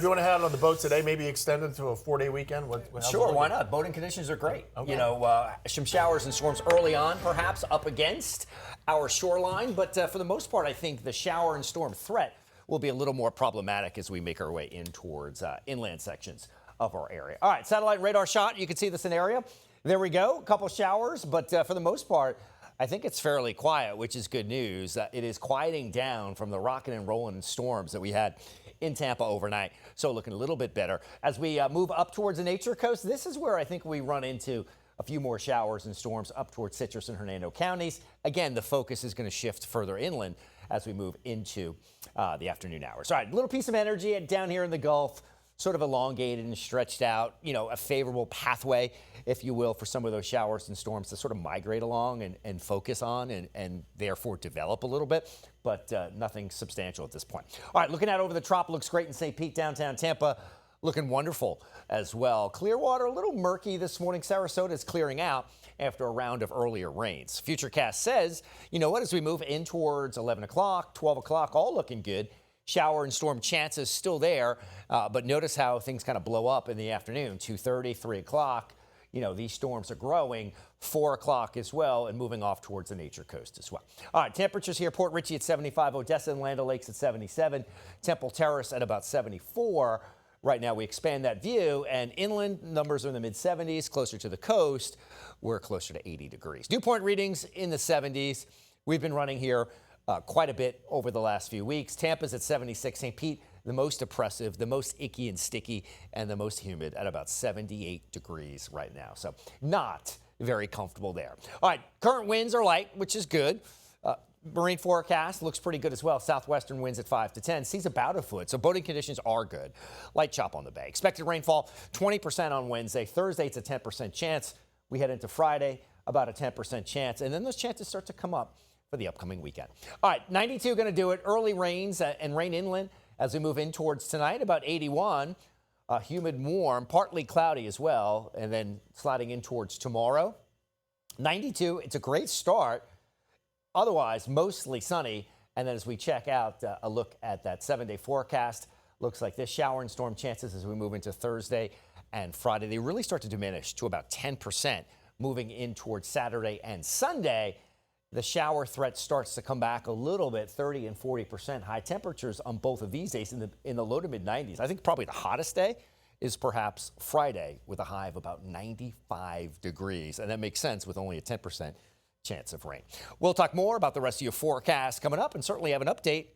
If you want to head out on the boat today, maybe extend it to a 4-day weekend? Sure, why not? Boating conditions are great. Okay. You know, some showers and storms early on, perhaps up against our shoreline, but for the most part, I think the shower and storm threat will be a little more problematic as we make our way in towards inland sections of our area. All right, satellite radar shot. You can see the scenario. There we go. A couple showers, but for the most part, I think it's fairly quiet, which is good news. It is quieting down from the rocking and rolling storms that we had in Tampa overnight. So looking a little bit better. As we move up towards the Nature Coast, this is where I think we run into a few more showers and storms up towards Citrus and Hernando counties. Again, the focus is going to shift further inland as we move into the afternoon hours. All right, a little piece of energy down here in the Gulf, sort of elongated and stretched out, you know, a favorable pathway, if you will, for some of those showers and storms to sort of migrate along and focus on and therefore develop a little bit, but nothing substantial at this point. All right, looking out over the trop, looks great in St. Pete, downtown Tampa, looking wonderful as well. Clearwater, a little murky this morning. Sarasota is clearing out after a round of earlier rains. Futurecast says, you know what, as we move in towards 11 o'clock, 12 o'clock, all looking good. Shower and storm chances still there, but notice how things kind of blow up in the afternoon, 2:30, 3 o'clock. You know, these storms are growing, 4 o'clock as well, and moving off towards the Nature Coast as well. All right, temperatures here, Port Richey at 75, Odessa and Land O'Lakes at 77, Temple Terrace at about 74. Right now we expand that view, and inland numbers are in the mid-70s, closer to the coast, we're closer to 80 degrees. Dew point readings in the 70s. We've been running here quite a bit over the last few weeks. Tampa's at 76. St. Pete, the most oppressive, the most icky and sticky, and the most humid at about 78 degrees right now. So not very comfortable there. All right, current winds are light, which is good. Marine forecast looks pretty good as well. Southwestern winds at 5 to 10. Seas about a foot, so boating conditions are good. Light chop on the bay. Expected rainfall, 20% on Wednesday. Thursday, it's a 10% chance. We head into Friday, about a 10% chance. And then those chances start to come up for the upcoming weekend. All right, 92 going to do it. Early rains and rain inland as we move in towards tonight, about 81. Humid and warm, partly cloudy as well, and then sliding in towards tomorrow. 92, it's a great start. Otherwise, mostly sunny. And then as we check out a look at that 7-day forecast, looks like this shower and storm chances as we move into Thursday and Friday, they really start to diminish to about 10% moving in towards Saturday and Sunday. The shower threat starts to come back a little bit, 30 and 40%. High temperatures on both of these days in the low to mid 90s. I think probably the hottest day is perhaps Friday with a high of about 95 degrees. And that makes sense with only a 10% chance of rain. We'll talk more about the rest of your forecast coming up and certainly have an update